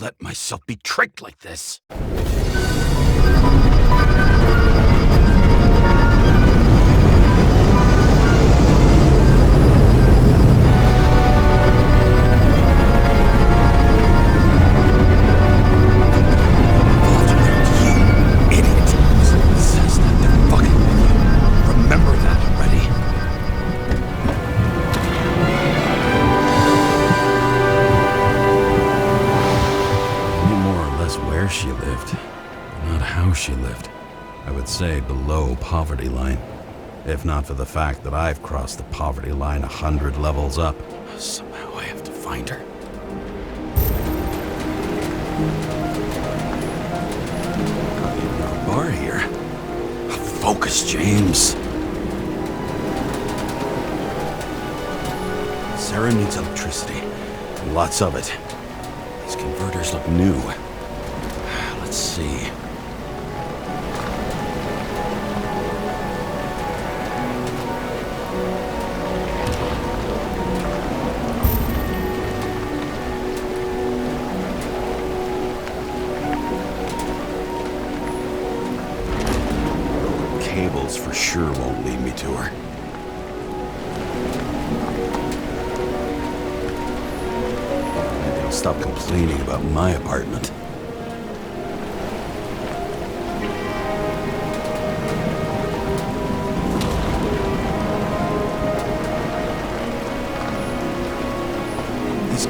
let myself be tricked like this. She lived, not how she lived. I would say below poverty line, if not for the fact that I've crossed the poverty line 100 levels up. Somehow I have to find her. Not even a bar here. Focus, James. Sarah needs electricity, and lots of it. These converters look new. Let's see. Cables for sure won't lead me to her. Maybe I'll stop complaining about my apartment.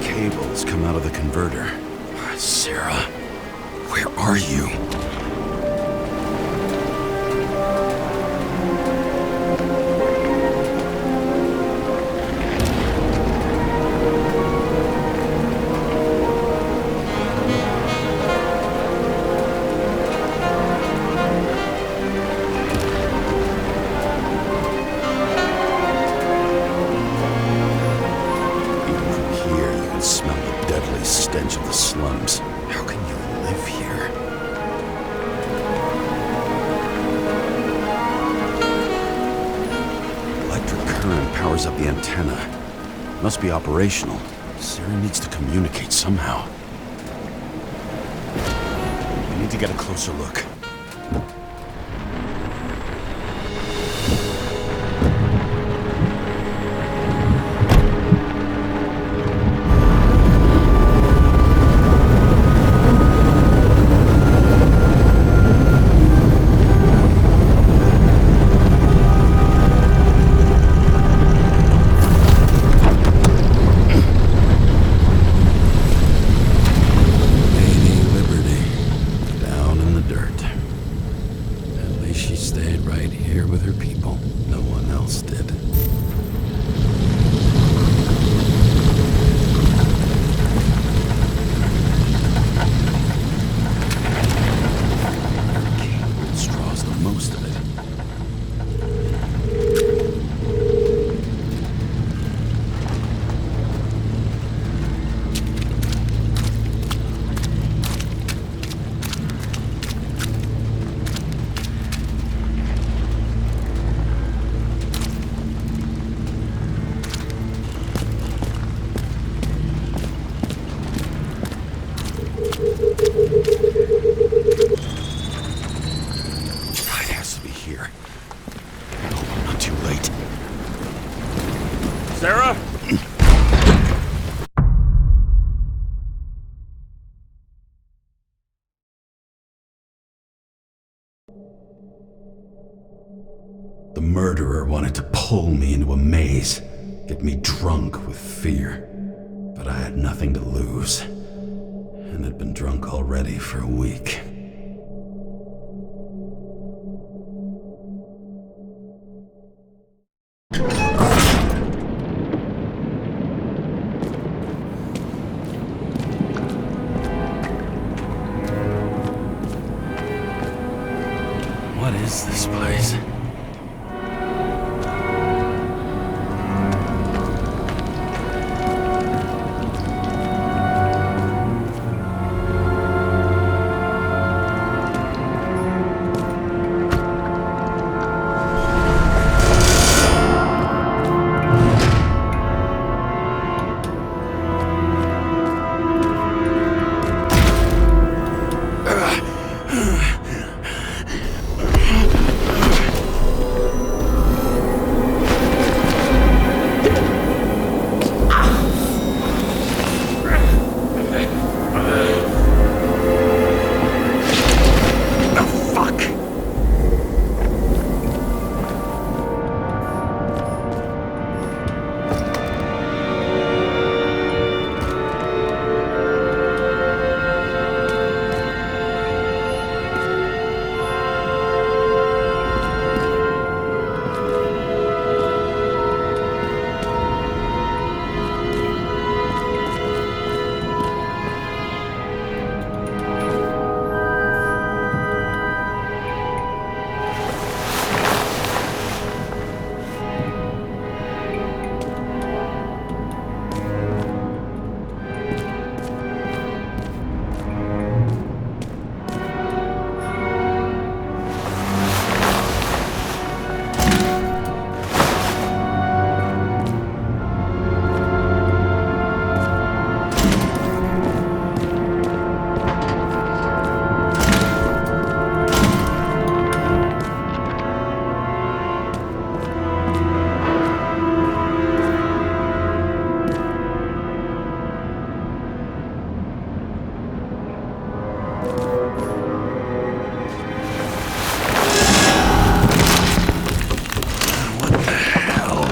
Cables come out of the converter. Sarah, where are you? Smell the deadly stench of the slums. How can you live here? Electric current powers up the antenna. Must be operational. Sarah needs to communicate somehow. I need to get a closer look. Sarah? The murderer wanted to pull me into a maze, get me drunk with fear. But I had nothing to lose, and had been drunk already for a week. What is this place? What the hell?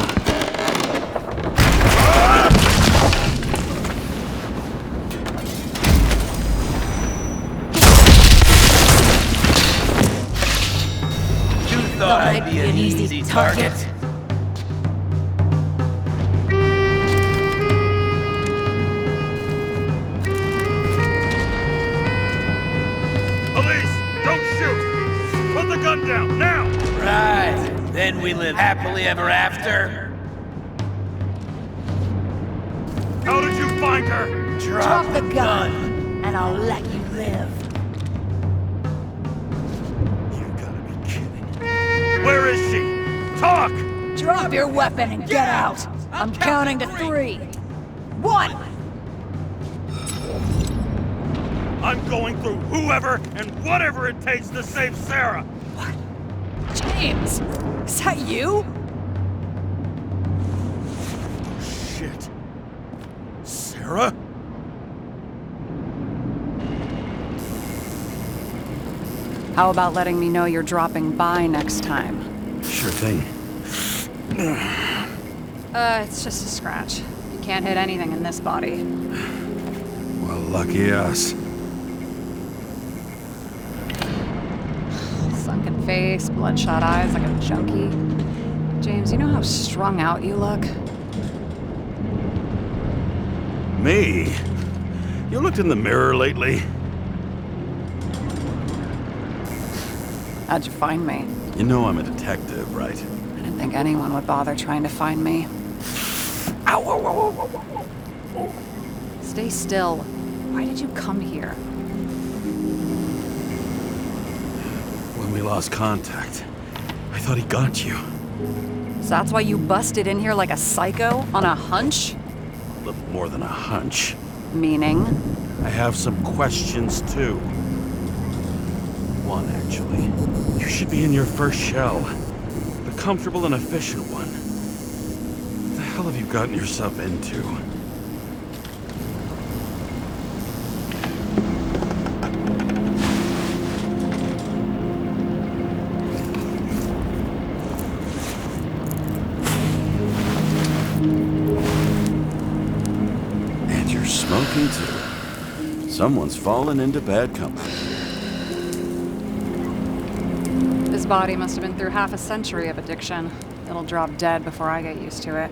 You thought I'd be an easy target? Police, don't shoot! Put the gun down, now! Right. Then we live happily ever after. How did you find her? Drop the gun, and I'll let you live. You gotta be kidding. Where is she? Talk! Drop your weapon and get out. I'm counting to 3. 1. I'm going through whoever and whatever it takes to save Sarah! James, is that you? Shit. Sarah? How about letting me know you're dropping by next time? Sure thing. It's just a scratch. You can't hit anything in this body. Well, lucky us. Sunken face, bloodshot eyes like a junkie. James, you know how strung out you look? Me? You looked in the mirror lately? How'd you find me? You know I'm a detective, right? I didn't think anyone would bother trying to find me. Ow, ow, ow, ow, ow, ow. Stay still. Why did you come here? When we lost contact, I thought he got you. So that's why you busted in here like a psycho on a hunch? A little more than a hunch. Meaning? I have some questions, too. One, actually. You should be in your first shell. The comfortable and efficient one. What the hell have you gotten yourself into? And you're smoking, too. Someone's fallen into bad company. This body must have been through half a century of addiction. It'll drop dead before I get used to it.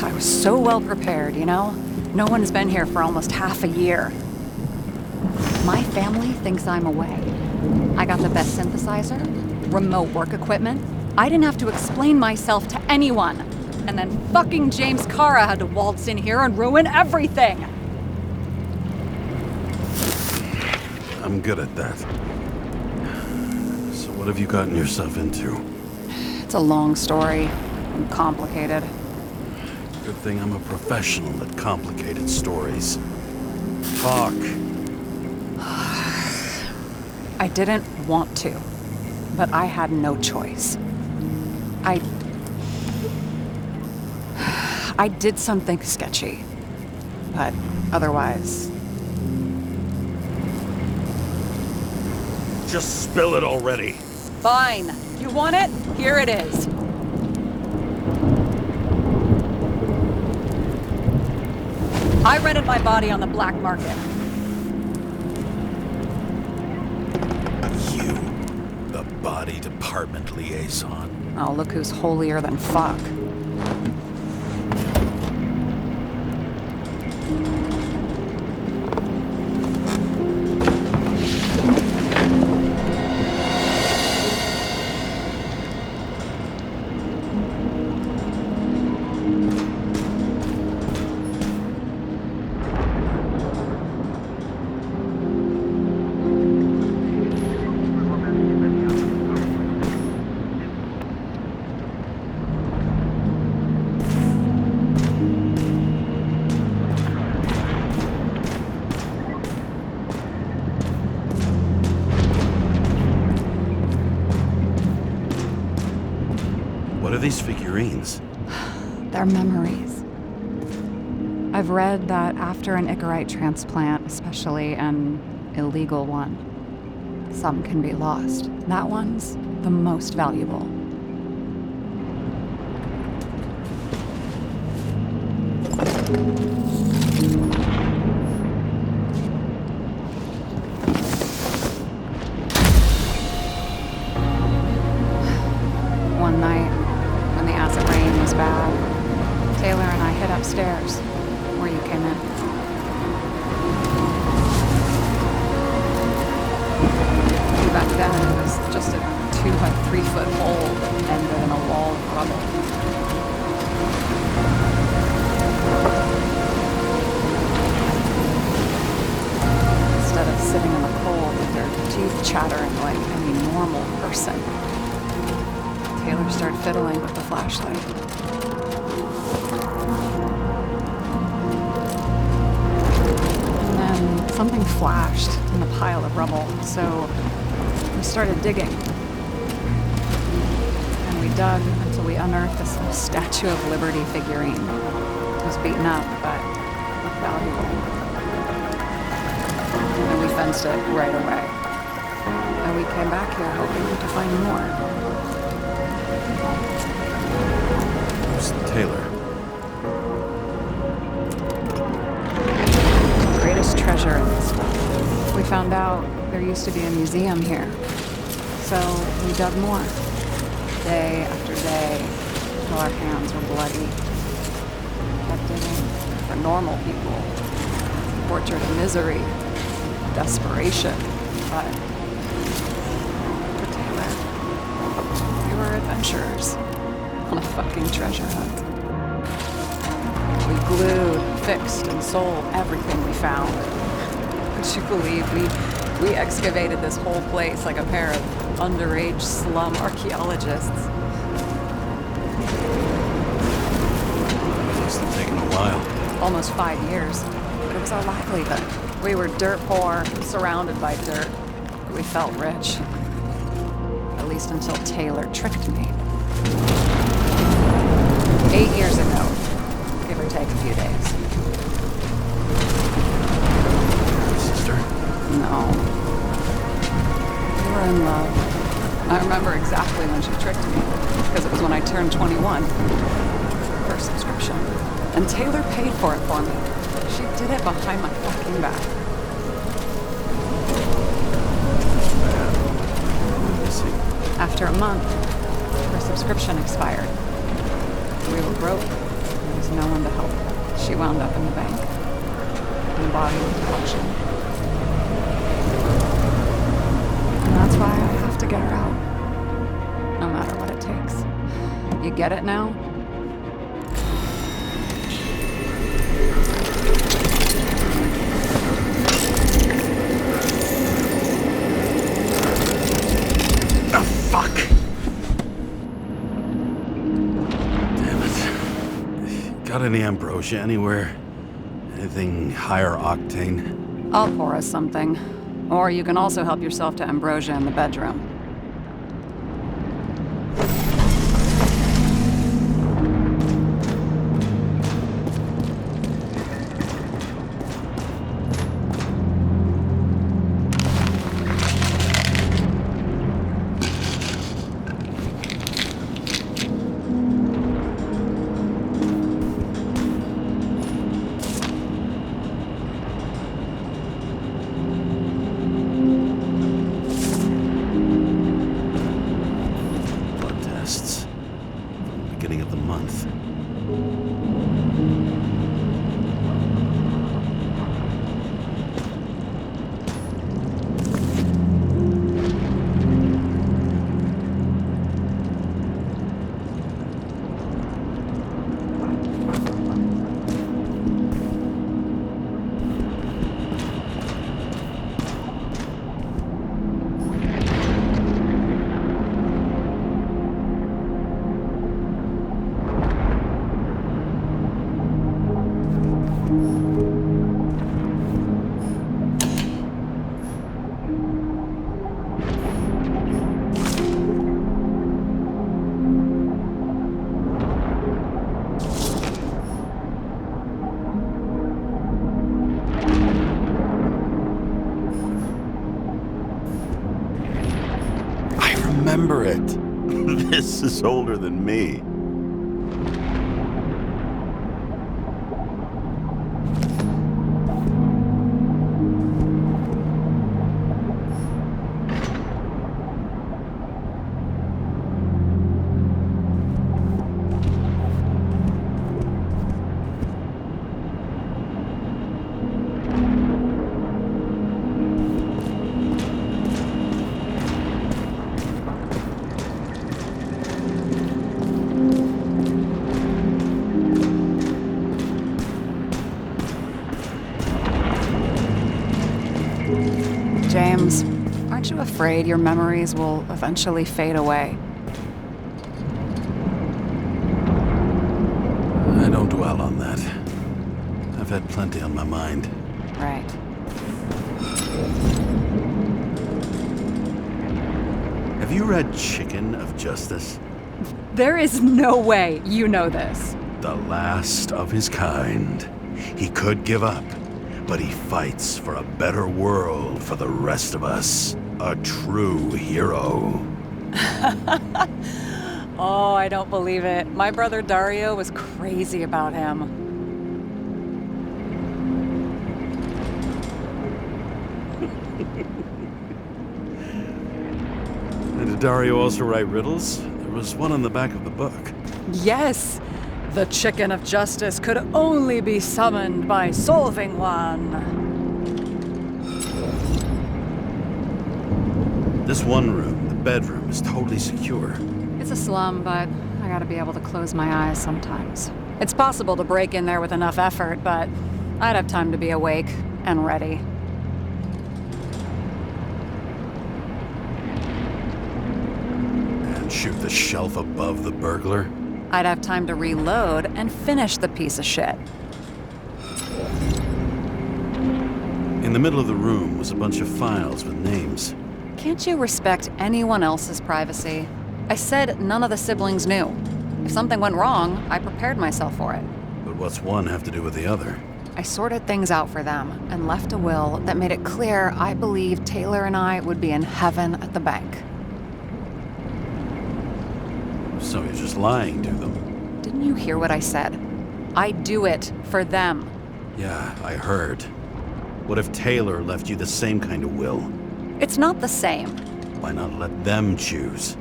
I was so well prepared, you know? No one's been here for almost half a year. My family thinks I'm away. I got the best synthesizer, remote work equipment. I didn't have to explain myself to anyone. And then fucking James Kara had to waltz in here and ruin everything. I'm good at that. So what have you gotten yourself into? It's a long story and complicated. Good thing I'm a professional at complicated stories. Talk. I didn't want to, but I had no choice. I did something sketchy, but otherwise... Just spill it already. Fine. You want it? Here it is. I rented my body on the black market. You, the body department liaison. Oh, look who's holier than fuck. What are these figurines? They're memories. I've read that after an Icarite transplant, especially an illegal one, some can be lost. That one's the most valuable. One night, when the acid rain was bad, Taylor and I hid upstairs, where you came in. Back then, it was just a 2 by 3 foot hole that ended in a wall of rubble. Instead of sitting in the cold with their teeth chattering like any normal person, Taylor started fiddling with the flashlight. And then something flashed in the pile of rubble, so we started digging. And we dug until we unearthed this little Statue of Liberty figurine. It was beaten up, but valuable. And we fenced it right away. And we came back here hoping to find more. Who's Taylor? Greatest treasure in this stuff. We found out there used to be a museum here. So we dug more. Day after day, till our hands were bloody. Kept digging for normal people. Portrait of misery. Desperation. But for Taylor, we were adventurers on a fucking treasure hunt. We glued, fixed, and sold everything we found. Would you believe we excavated this whole place like a pair of underage slum archaeologists? Must have taken a while. Almost 5 years. But it was our livelihood. We were dirt poor, surrounded by dirt. But we felt rich. At least until Taylor tricked me. 8 years ago. Give or take a few days. Sister? No. We were in love. I remember exactly when she tricked me, because it was when I turned 21. Her subscription. And Taylor paid for it for me. She did it behind my fucking back. When is he? After a month, her subscription expired. We were broke. There was no one to help. She wound up in the bank. And the body went to auction. And that's why I have to get her out. No matter what it takes. You get it now? Oh, fuck! Damn it. Got any ambrosia anywhere? Anything higher octane? I'll pour us something. Or you can also help yourself to ambrosia in the bedroom. Blood tests. From the beginning of the month. is older than me. James, aren't you afraid your memories will eventually fade away? I don't dwell on that. I've had plenty on my mind. Right. Have you read Chicken of Justice? There is no way you know this. The last of his kind. He could give up, but he fights for a better world for the rest of us. A true hero. Oh, I don't believe it. My brother Dario was crazy about him. And did Dario also write riddles? There was one on the back of the book. Yes! The Chicken of Justice could only be summoned by solving one. This one room, the bedroom, is totally secure. It's a slum, but I gotta be able to close my eyes sometimes. It's possible to break in there with enough effort, but I'd have time to be awake and ready. And shoot the shelf above the burglar. I'd have time to reload and finish the piece of shit. In the middle of the room was a bunch of files with names. Can't you respect anyone else's privacy? I said none of the siblings knew. If something went wrong, I prepared myself for it. But what's one have to do with the other? I sorted things out for them and left a will that made it clear I believed Taylor and I would be in heaven at the bank. So you're just lying to them? Didn't you hear what I said? I do it for them. Yeah, I heard. What if Taylor left you the same kind of will? It's not the same. Why not let them choose?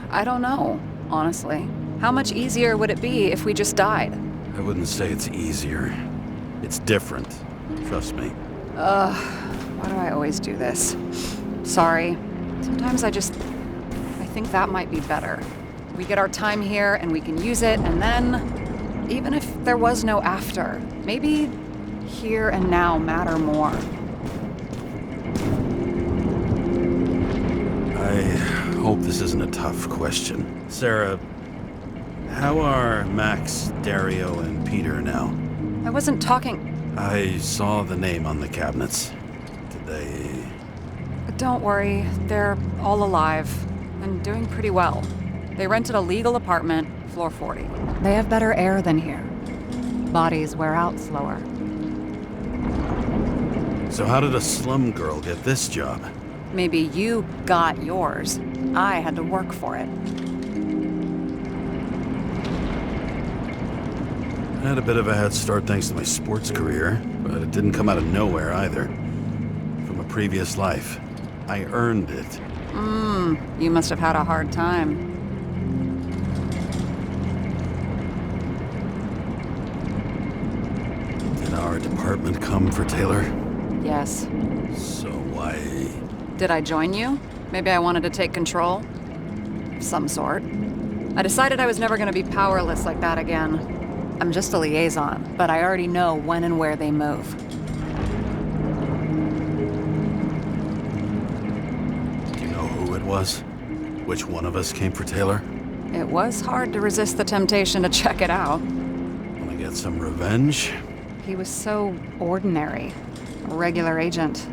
I don't know, honestly. How much easier would it be if we just died? I wouldn't say it's easier. It's different. Trust me. Why do I always do this? Sorry. Sometimes I think that might be better. We get our time here and we can use it, and then, even if there was no after, maybe here and now matter more. I hope this isn't a tough question. Sarah, how are Max, Dario, and Peter now? I wasn't talking. I saw the name on the cabinets. Did they... Don't worry, they're all alive and doing pretty well. They rented a legal apartment, floor 40. They have better air than here. Bodies wear out slower. So how did a slum girl get this job? Maybe you got yours. I had to work for it. I had a bit of a head start thanks to my sports career, but it didn't come out of nowhere either. From a previous life. I earned it. You must have had a hard time. Did our department come for Taylor? Yes. So why... Did I join you? Maybe I wanted to take control? Of some sort. I decided I was never going to be powerless like that again. I'm just a liaison, but I already know when and where they move. Do you know who it was? Which one of us came for Taylor? It was hard to resist the temptation to check it out. Wanna get some revenge? He was so ordinary, a regular agent.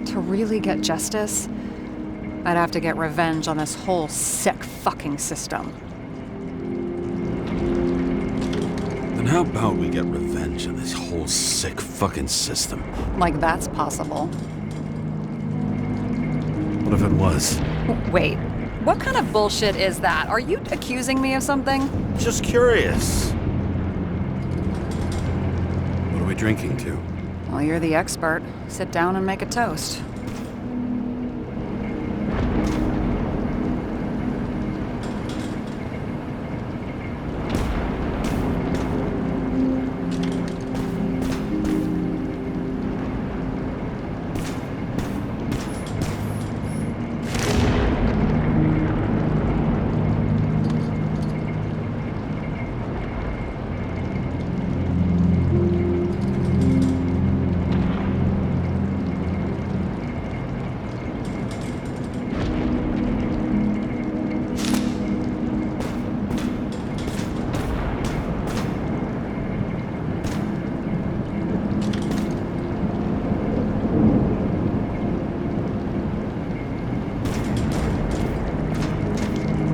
To really get justice, I'd have to get revenge on this whole sick fucking system. Then how about we get revenge on this whole sick fucking system? Like that's possible. What if it was? Wait, What kind of bullshit is that? Are you accusing me of something? Just curious. What are we drinking to? Well, you're the expert. Sit down and make a toast.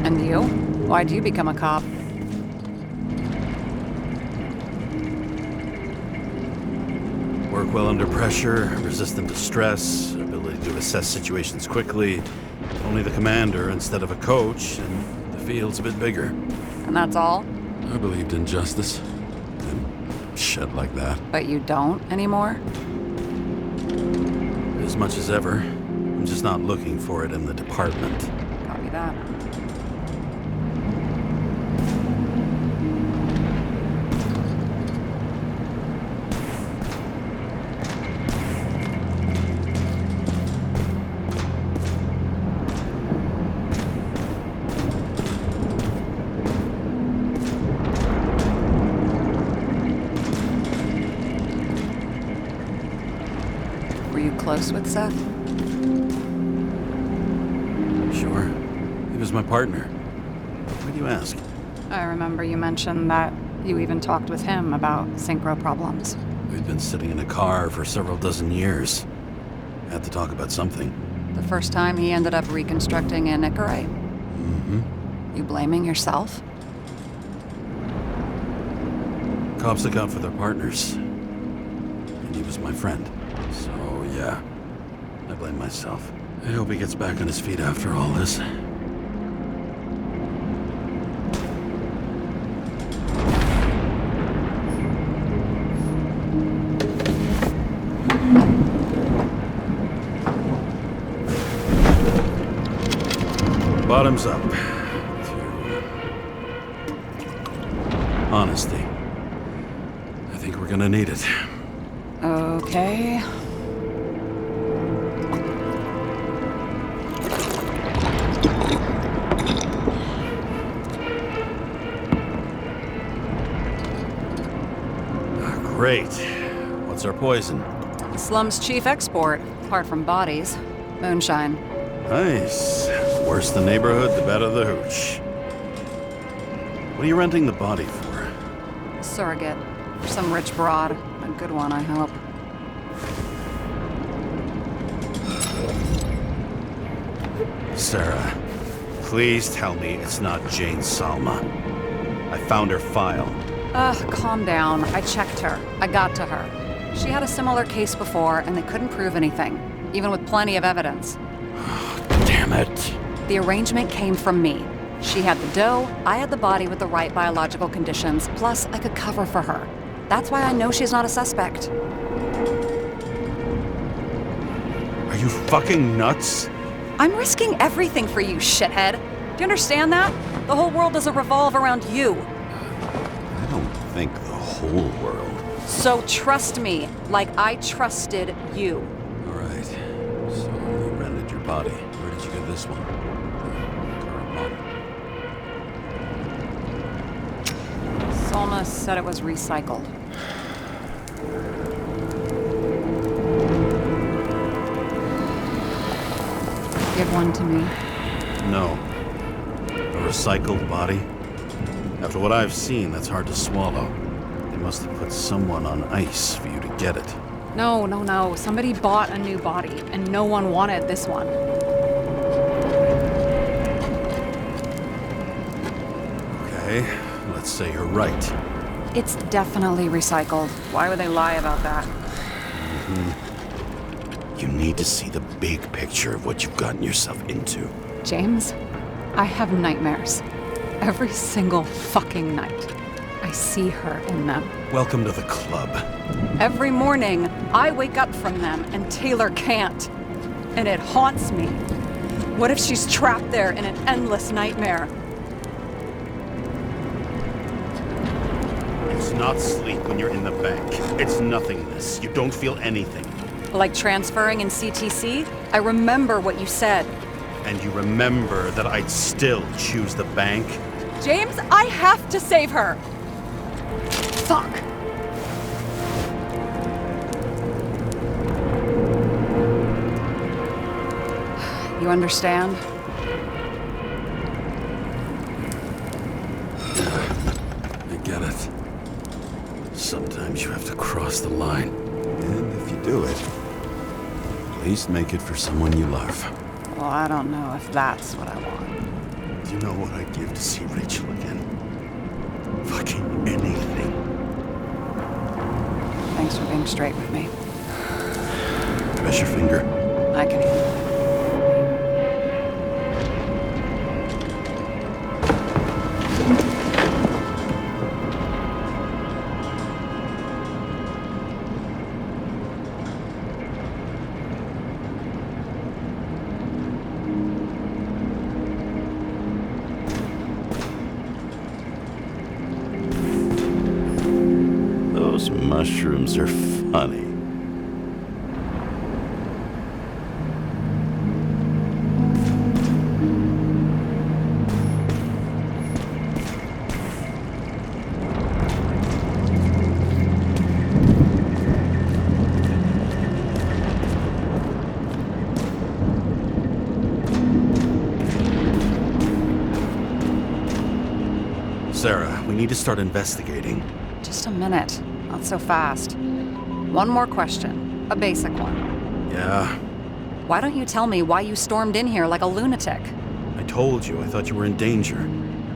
And you? Why'd you become a cop? Work well under pressure, resistant to stress, ability to assess situations quickly. Only the commander instead of a coach, and the field's a bit bigger. And that's all? I believed in justice. And shit like that. But you don't anymore? As much as ever. I'm just not looking for it in the department. Copy that. Were you close with Seth? Sure. He was my partner. Why do you ask? I remember you mentioned that you even talked with him about synchro problems. We'd been sitting in a car for several dozen years. Had to talk about something. The first time he ended up reconstructing an Icaray. You blaming yourself? Cops look out for their partners. And he was my friend. So, yeah. I blame myself. I hope he gets back on his feet after all this. Bottoms up. Honesty. I think we're gonna need it. Okay. Great. What's our poison? The slum's chief export, apart from bodies. Moonshine. Nice. Worse the neighborhood, the better the hooch. What are you renting the body for? Surrogate. For some rich broad. A good one, I hope. Sarah, please tell me it's not Jane Salma. I found her file. Calm down. I checked her. I got to her. She had a similar case before, and they couldn't prove anything, even with plenty of evidence. Damn it. The arrangement came from me. She had the dough, I had the body with the right biological conditions, plus I could cover for her. That's why I know she's not a suspect. Are you fucking nuts? I'm risking everything for you, shithead. Do you understand that? The whole world doesn't revolve around you. I don't think the whole world. So trust me, like I trusted you. All right. So you rented your body. Where did you get this one? Salma said it was recycled. Give one to me. No. A recycled body? After what I've seen, that's hard to swallow. They must have put someone on ice for you to get it. No. Somebody bought a new body, and no one wanted this one. Okay, let's say you're right. It's definitely recycled. Why would they lie about that? You need to see the big picture of what you've gotten yourself into. James, I have nightmares. Every single fucking night. I see her in them. Welcome to the club. Every morning, I wake up from them and Taylor can't. And it haunts me. What if she's trapped there in an endless nightmare? It's not sleep when you're in the bank. It's nothingness. You don't feel anything. Like transferring in CTC? I remember what you said. And you remember that I'd still choose the bank? James, I have to save her! Fuck! You understand? I get it. Sometimes you have to cross the line. And if you do it, at least make it for someone you love. Well, I don't know if that's what I want. Do you know what I'd give to see Rachel again? Fucking anything. Thanks for being straight with me. Press your finger. I can... Those mushrooms are funny. Sarah, we need to start investigating. Just a minute. Not so fast. One more question. A basic one. Yeah, Why don't you tell me why you stormed in here like a lunatic? I told you. I thought you were in danger.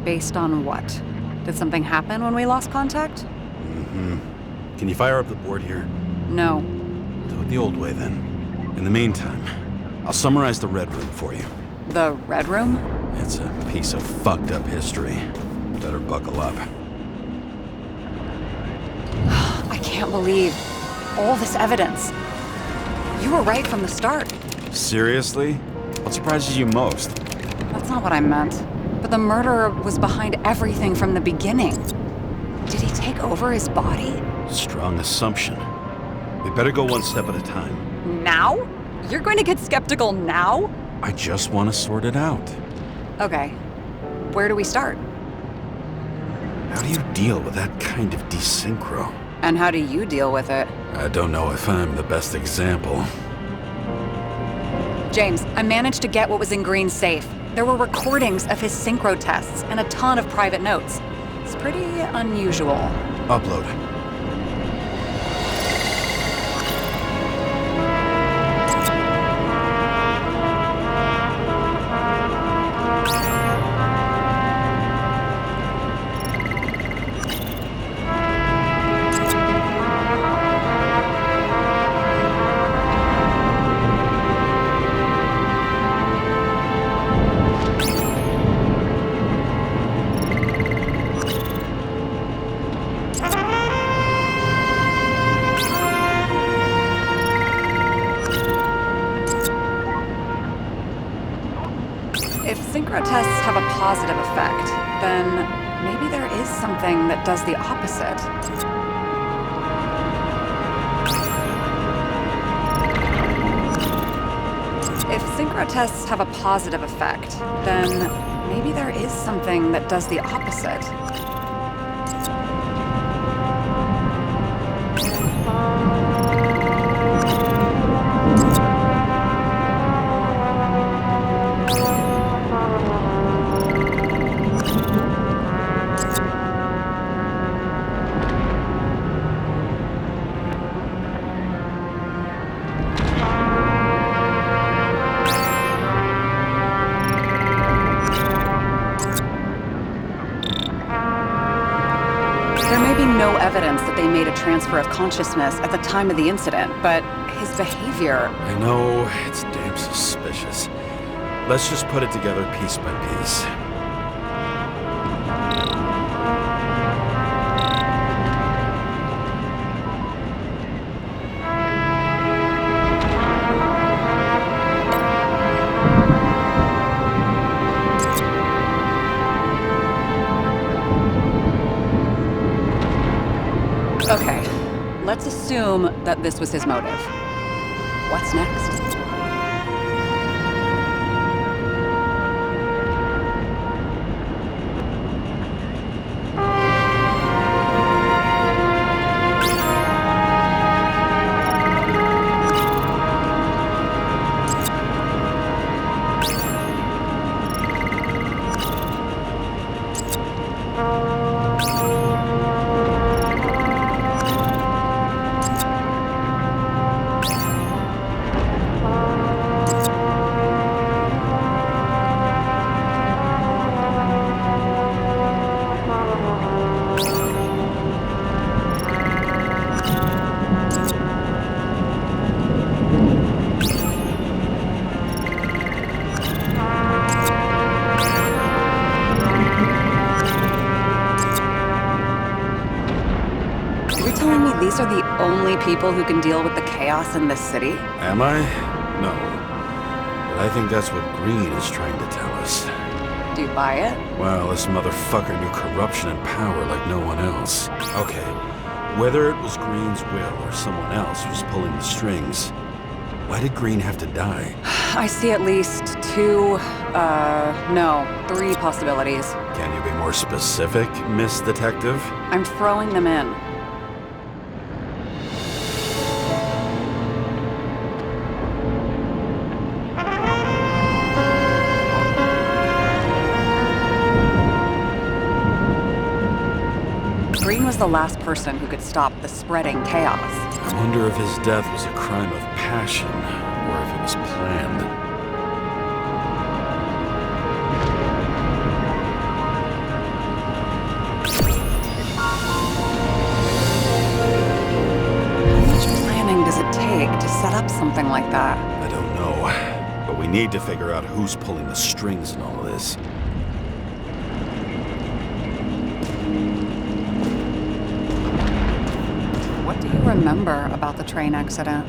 Based on what? Did something happen when we lost contact? Can you fire up the board here? No. Do it the old way, then. In the meantime, I'll summarize the Red Room for you. The Red Room? It's a piece of fucked up history. Better buckle up. I can't believe all this evidence. You were right from the start. Seriously? What surprises you most? That's not what I meant. But the murderer was behind everything from the beginning. Did he take over his body? Strong assumption. We better go one step at a time. Now? You're going to get skeptical now? I just want to sort it out. Okay. Where do we start? How do you deal with that kind of desynchro? And how do you deal with it? I don't know if I'm the best example. James, I managed to get what was in Green's safe. There were recordings of his synchro tests and a ton of private notes. It's pretty unusual. Upload. If synchro tests have a positive effect, then maybe there is something that does the opposite. If synchro tests have a positive effect, then maybe there is something that does the opposite. There may be no evidence that they made a transfer of consciousness at the time of the incident, but his behavior... I know it's damn suspicious, Let's just put it together piece by piece. Okay, let's assume that this was his motive. What's next? These are the only people who can deal with the chaos in this city? Am I? No. But I think that's what Green is trying to tell us. Do you buy it? Well, this motherfucker knew corruption and power like no one else. Okay, whether it was Green's will or someone else who was pulling the strings, why did Green have to die? I see at least three possibilities. Can you be more specific, Miss Detective? I'm throwing them in. Green was the last person who could stop the spreading chaos. I wonder if his death was a crime of passion, or if it was planned. How much planning does it take to set up something like that? I don't know, but we need to figure out who's pulling the strings in all of this. What do you remember about the train accident?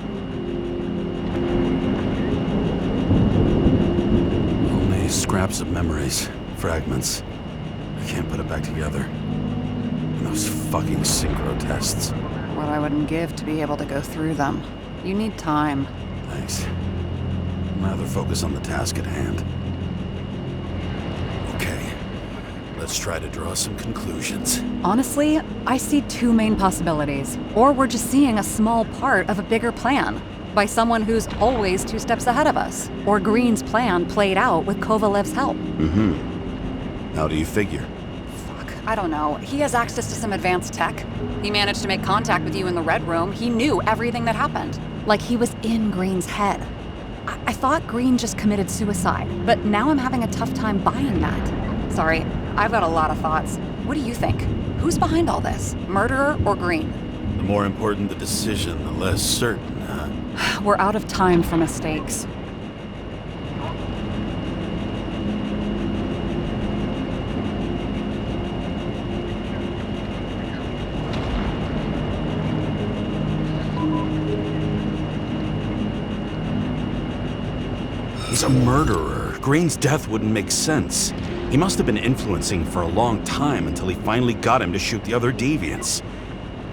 Only scraps of memories, fragments. I can't put it back together. And those fucking synchro tests. What I wouldn't give to be able to go through them. You need time. Thanks. I'd rather focus on the task at hand. Okay, let's try to draw some conclusions. Honestly, I see two main possibilities. Or we're just seeing a small part of a bigger plan by someone who's always 2 steps ahead of us. Or Green's plan played out with Kovalev's help. How do you figure? Fuck, I don't know. He has access to some advanced tech. He managed to make contact with you in the Red Room. He knew everything that happened. Like he was in Green's head. I thought Green just committed suicide, but now I'm having a tough time buying that. Sorry, I've got a lot of thoughts. What do you think? Who's behind all this? Murderer or Green? The more important the decision, the less certain, huh? We're out of time for mistakes. He's a murderer. Green's death wouldn't make sense. He must have been influencing for a long time until he finally got him to shoot the other deviants.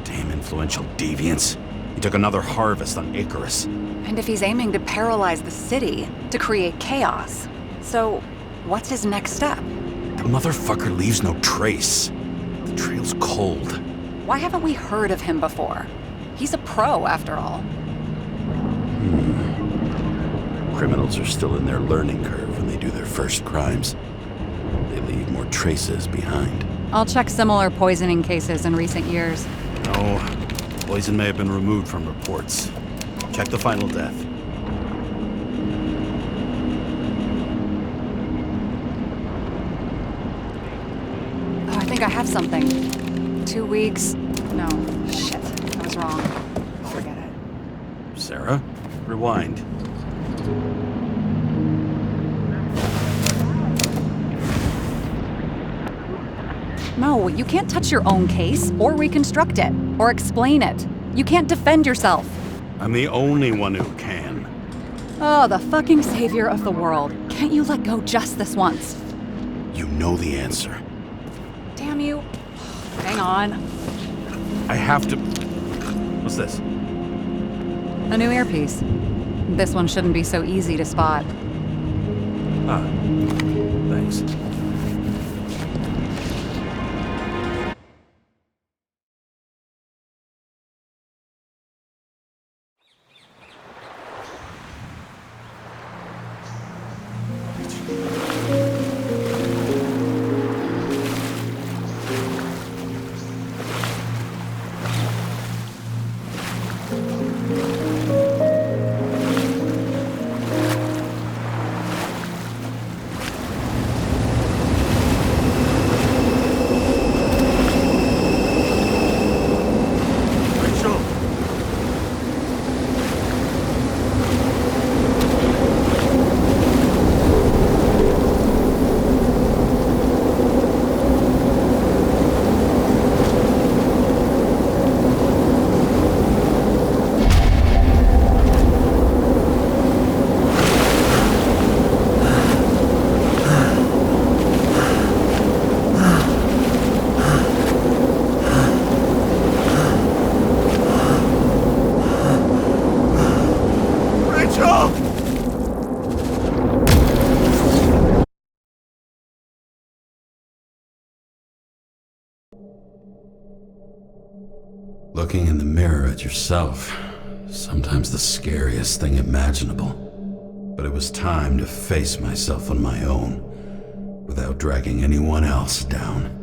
Damn influential deviants. He took another harvest on Icarus. And if he's aiming to paralyze the city, to create chaos. So, what's his next step? The motherfucker leaves no trace. The trail's cold. Why haven't we heard of him before? He's a pro, after all. Criminals are still in their learning curve when they do their first crimes. They leave more traces behind. I'll check similar poisoning cases in recent years. No, poison may have been removed from reports. Check the final death. Oh, I think I have something. 2 weeks. No, shit. I was wrong. Forget it. Sarah, rewind. No, you can't touch your own case, or reconstruct it, or explain it. You can't defend yourself. I'm the only one who can. Oh, the fucking savior of the world. Can't you let go just this once? You know the answer. Damn you. Hang on. I have to... What's this? A new earpiece. This one shouldn't be so easy to spot. Ah, thanks. Rachel! Rachel! Looking in the mirror at yourself, sometimes the scariest thing imaginable. But it was time to face myself on my own, without dragging anyone else down.